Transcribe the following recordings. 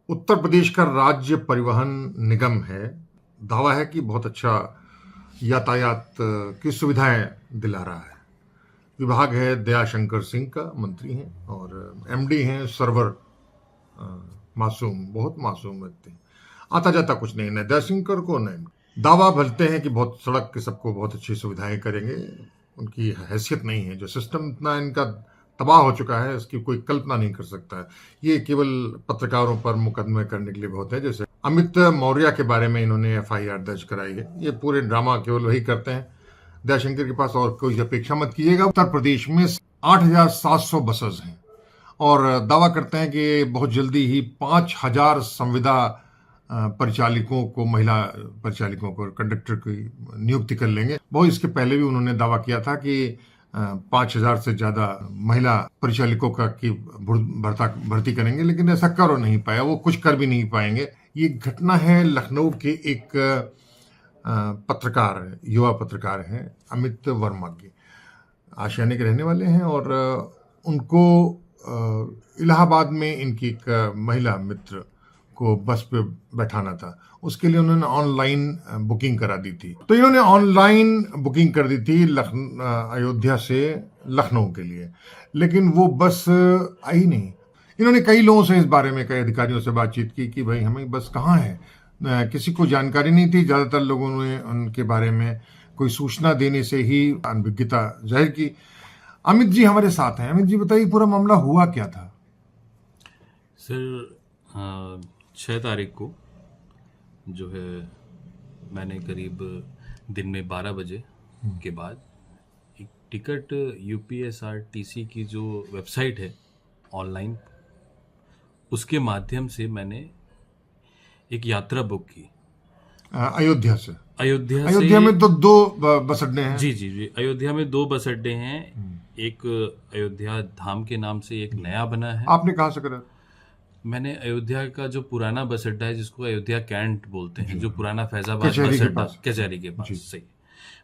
उत्तर प्रदेश का राज्य परिवहन निगम है, दावा है कि बहुत अच्छा यातायात की सुविधाएं दिला रहा है। विभाग है दयाशंकर सिंह का, मंत्री हैं, और एमडी हैं सरवर मासूम, बहुत मासूम व्यक्ति, आता जाता कुछ नहीं, न दयाशंकर को न। दावा भरते हैं कि बहुत सड़क के सबको बहुत अच्छी सुविधाएं करेंगे। उनकी हैसियत नहीं है, जो सिस्टम इतना इनका तबाह हो चुका है, इसकी कोई कल्पना नहीं कर सकता है। ये केवल पत्रकारों पर मुकदमे करने के लिए बहुत है। जैसे अमित मौर्य के बारे में इन्होंने एफआईआर दर्ज कराई है। ये पूरे ड्रामा केवल वही करते हैं। दयाशंकर के पास और कोई अपेक्षा मत कीजिएगा। उत्तर प्रदेश में 8,700 बसेस हैं और दावा करते हैं कि बहुत जल्दी ही 5,000 संविदा परिचालिकों को, महिला परिचालिकों को, कंडक्टर की नियुक्ति कर लेंगे। बहुत इसके पहले भी उन्होंने दावा किया था कि 5,000 से ज्यादा महिला परिचालिकों का की भर्ती करेंगे, लेकिन ऐसा कर नहीं पाया, वो कुछ कर भी नहीं पाएंगे। ये घटना है लखनऊ के एक पत्रकार, युवा पत्रकार हैं अमित वर्मा की, आशियाने के रहने वाले हैं, और उनको इलाहाबाद में इनकी एक महिला मित्र को बस पे बैठाना था। उसके लिए उन्होंने ऑनलाइन बुकिंग करा दी थी। तो इन्होंने ऑनलाइन बुकिंग कर दी थी अयोध्या से लखनऊ के लिए, लेकिन वो बस आई नहीं। इन्होंने कई लोगों से इस बारे में, कई अधिकारियों से बातचीत की कि भाई हमें बस कहाँ है, किसी को जानकारी नहीं थी। ज्यादातर लोगों ने उनके बारे में कोई सूचना देने से ही अनभिज्ञता जाहिर की। अमित जी हमारे साथ हैं। अमित जी बताइए, पूरा मामला हुआ क्या था? सर 6 तारीख को जो है मैंने करीब दिन में 12 बजे के बाद एक टिकट यूपीएसआरटीसी की जो वेबसाइट है ऑनलाइन, उसके माध्यम से मैंने एक यात्रा बुक की अयोध्या से। अयोध्या में तो 2 बस अड्डे हैं। जी जी जी, अयोध्या में 2 बस अड्डे हैं। एक अयोध्या धाम के नाम से एक नया बना है। आपने कहाँ से करा? मैंने अयोध्या का जो पुराना बस अड्डा है, जिसको अयोध्या कैंट बोलते हैं, जो पुराना फैजाबाद कचहरी बस के अड्डा, पास। कचहरी के पास, सही,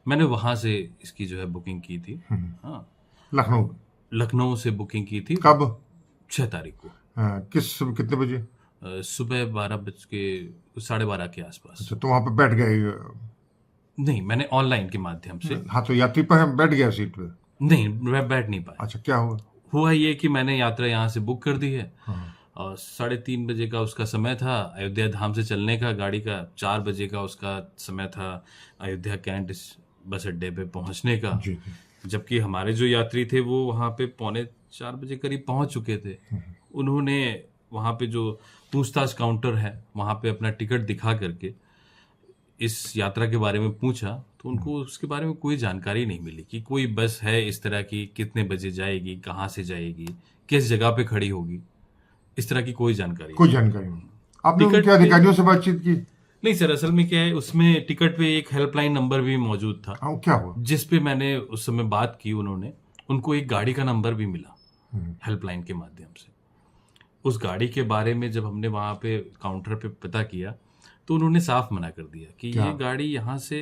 मैंने वहां से इसकी जो है बुकिंग की थी। हाँ, लखनऊ से बुकिंग की थी। कब? 6 तारीख को। कितने बजे? सुबह 12:30 के आसपास। अच्छा, तो वहां पे बैठ गए? नहीं, मैंने ऑनलाइन के माध्यम से। हाँ, तो यात्री पर बैठ गया सीट पे? नहीं, मैं बैठ नहीं पाया। अच्छा, क्या हुआ? हुआ ये कि मैंने यात्रा यहाँ से बुक कर दी है और 3:30 बजे का उसका समय था अयोध्या धाम से चलने का, गाड़ी का 4 बजे का उसका समय था अयोध्या कैंट बस अड्डे पे पहुंचने का। जी। जबकि हमारे जो यात्री थे वो वहां पे 3:45 बजे करीब पहुंच चुके थे। उन्होंने वहां पे जो पूछताछ काउंटर है वहां पे अपना टिकट दिखा करके इस यात्रा के बारे में पूछा, तो उनको उसके बारे में कोई जानकारी नहीं मिली कि कोई बस है इस तरह की, कितने बजे जाएगी, कहाँ से जाएगी, किस जगह पे खड़ी होगी, इस तरह की कोई जानकारी नहीं। आपने उनके अधिकारियों से बातचीत की? नहीं सर, असल में क्या है, उसमें टिकट पे एक हेल्पलाइन नंबर भी मौजूद था। क्या हुआ? जिस पे मैंने उस समय बात की, उनको एक गाड़ी का नंबर भी मिला हेल्पलाइन के माध्यम से। उस गाड़ी के बारे में जब हमने वहां पे काउंटर पे पता किया तो उन्होंने साफ मना कर दिया कि ये गाड़ी यहाँ से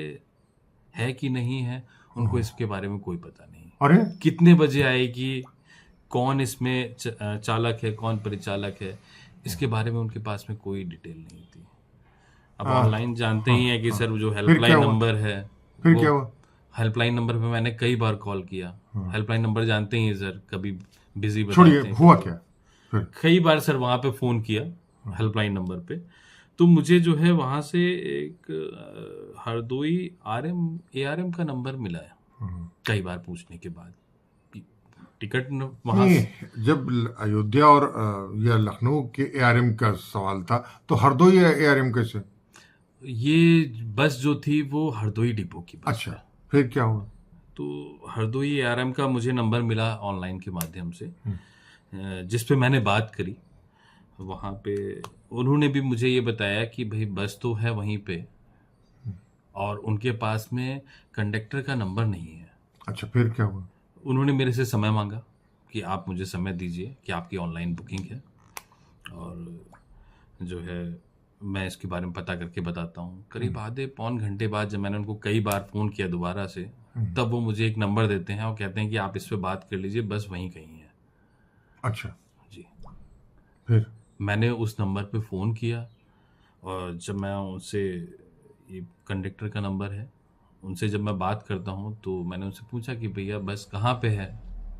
है कि नहीं है, उनको इसके बारे में कोई पता नहीं। अरे, कितने बजे आएगी, कौन इसमें चालक है, कौन परिचालक है, इसके बारे में उनके पास में कोई डिटेल नहीं थी। अब ऑनलाइन जानते ही हैं कि सर जो हेल्पलाइन नंबर है, फिर क्या हुआ? हेल्पलाइन नंबर पे मैंने कई बार कॉल किया। हेल्पलाइन नंबर जानते ही हैं सर, कभी बिजी छोड़िए, हुआ क्या? कई बार सर वहां पे फोन किया हेल्पलाइन नंबर पे, तो मुझे जो है वहां से एक हरदोई ARM का नंबर मिला है। कई बार पूछने के बाद टिकट वहां जब अयोध्या और या लखनऊ के ARM का सवाल था, तो हरदोई ARM कैसे? ये बस जो थी वो हरदोई डिपो की बस। अच्छा, फिर क्या हुआ? तो हरदोई ARM का मुझे नंबर मिला ऑनलाइन के माध्यम से, जिस पे मैंने बात करी। वहाँ पे उन्होंने भी मुझे ये बताया कि भाई बस तो है वहीं पे और उनके पास में कंडक्टर का नंबर नहीं है। अच्छा, फिर क्या हुआ? उन्होंने मेरे से समय मांगा कि आप मुझे समय दीजिए कि आपकी ऑनलाइन बुकिंग है और जो है मैं इसके बारे में पता करके बताता हूँ। करीब आधे पौन घंटे बाद जब मैंने उनको कई बार फ़ोन किया दोबारा से, तब वो मुझे एक नंबर देते हैं और कहते हैं कि आप इस पे बात कर लीजिए, बस वहीं कहीं है। अच्छा जी। फिर? मैंने उस नंबर पे फ़ोन किया, और जब मैं उनसे, ये कंडक्टर का नंबर है, उनसे जब मैं बात करता हूँ तो मैंने उनसे पूछा कि भैया बस कहाँ पे है,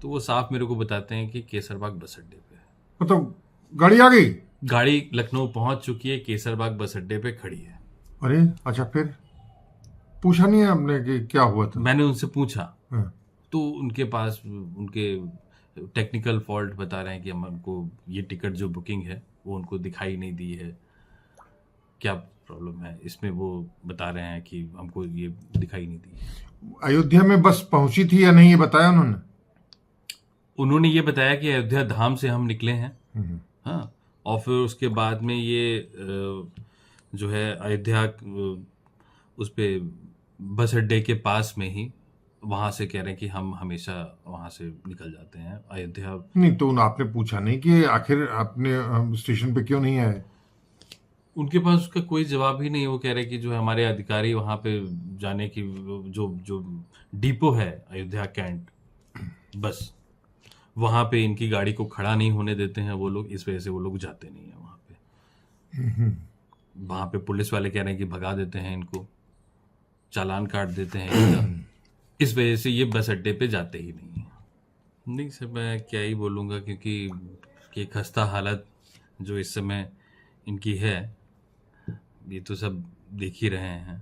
तो वो साफ मेरे को बताते हैं कि केसरबाग बस अड्डे पे है। मतलब गाड़ी आ गई? गाड़ी लखनऊ पहुंच चुकी है, केसरबाग बस अड्डे पे खड़ी है। अरे अच्छा, फिर पूछा नहीं है आपने कि क्या हुआ था? मैंने उनसे पूछा हाँ। तो उनके पास उनके टेक्निकल फॉल्ट बता रहे हैं कि हम उनको ये टिकट जो बुकिंग है वो उनको दिखाई नहीं दी है। क्या प्रॉब्लम है इसमें, वो बता रहे हैं कि हमको ये दिखाई नहीं दी है। अयोध्या में बस पहुंची थी या नहीं, ये बताया उन्होंने? उन्होंने ये बताया कि अयोध्या धाम से हम निकले हैं, हम्म। हाँ, और फिर उसके बाद में ये जो है अयोध्या उस पे बस अड्डे के पास में ही, वहां से कह रहे हैं कि हम हमेशा वहां से निकल जाते हैं अयोध्या। नहीं तो आपने पूछा नहीं कि आखिर आपने स्टेशन पे क्यों नहीं आए? उनके पास उसका कोई जवाब ही नहीं है। वो कह रहे हैं कि जो है हमारे अधिकारी वहां पे जाने की, जो जो डिपो है अयोध्या कैंट, बस वहां पे इनकी गाड़ी को खड़ा नहीं होने देते हैं वो लोग, इस वजह से वो लोग जाते नहीं है वहां पे। वहां पे पुलिस वाले कह रहे हैं कि भगा देते हैं इनको, चालान काट देते हैं इनका, इस वजह से ये बस अड्डे पे जाते ही नहीं है। नहीं सर, मैं क्या ही बोलूँगा, क्योंकि ये खस्ता हालत जो इस समय इनकी है, ये तो सब देख ही रहे हैं।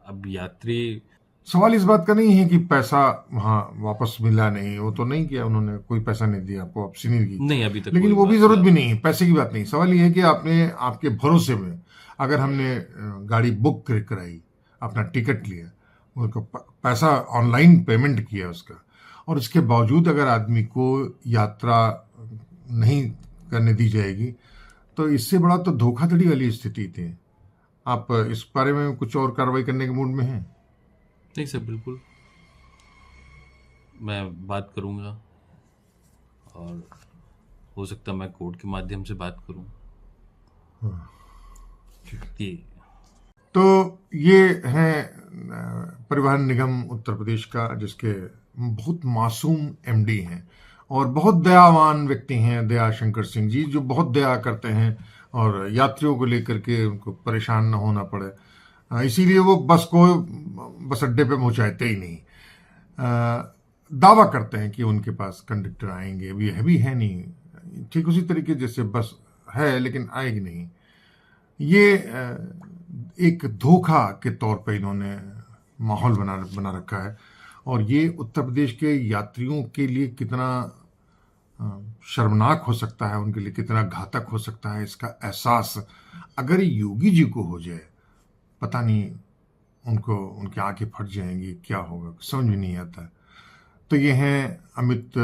अब यात्री, सवाल इस बात का नहीं है कि पैसा वहां वापस मिला नहीं, वो तो नहीं किया उन्होंने, कोई पैसा नहीं दिया आपको, वापसी नहीं की। नहीं अभी तक लेकिन कोई वो भी बात जरूरत भी नहीं है, पैसे की बात नहीं। सवाल ये है कि आपने, आपके भरोसे में अगर हमने गाड़ी बुक कराई, अपना टिकट लिया, उनको पैसा ऑनलाइन पेमेंट किया उसका, और इसके बावजूद अगर आदमी को यात्रा नहीं करने दी जाएगी, तो इससे बड़ा तो धोखाधड़ी वाली स्थिति थी। आप इस बारे में कुछ और कार्रवाई करने के मूड में हैं? नहीं सर, बिल्कुल मैं बात करूंगा, और हो सकता मैं कोर्ट के माध्यम से बात करूं कि तो ये है परिवहन निगम उत्तर प्रदेश का, जिसके बहुत मासूम एमडी हैं और बहुत दयावान व्यक्ति हैं, दया शंकर सिंह जी, जो बहुत दया करते हैं और यात्रियों को लेकर के उनको परेशान न होना पड़े, इसीलिए वो बस को बस अड्डे पे पहुंचाते ही नहीं। दावा करते हैं कि उनके पास कंडक्टर आएंगे, भी है नहीं, ठीक उसी तरीके जैसे बस है लेकिन आएगी नहीं। ये एक धोखा के तौर पे इन्होंने माहौल बना रखा है, और ये उत्तर प्रदेश के यात्रियों के लिए कितना शर्मनाक हो सकता है, उनके लिए कितना घातक हो सकता है, इसका एहसास अगर योगी जी को हो जाए, पता नहीं उनको, उनकी आंखें फट जाएंगी, क्या होगा समझ में नहीं आता। तो ये हैं अमित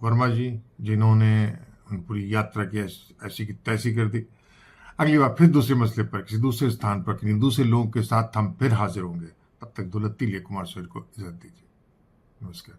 वर्मा जी, जिन्होंने पूरी यात्रा की ऐसी की तैसी कर दी। अगली बार फिर दूसरे मसले पर, किसी दूसरे स्थान पर, किसी दूसरे लोगों के साथ हम फिर हाजिर होंगे। तब तक दुलत्ती लिए कुमार सर को इजाजत दीजिए। नमस्कार।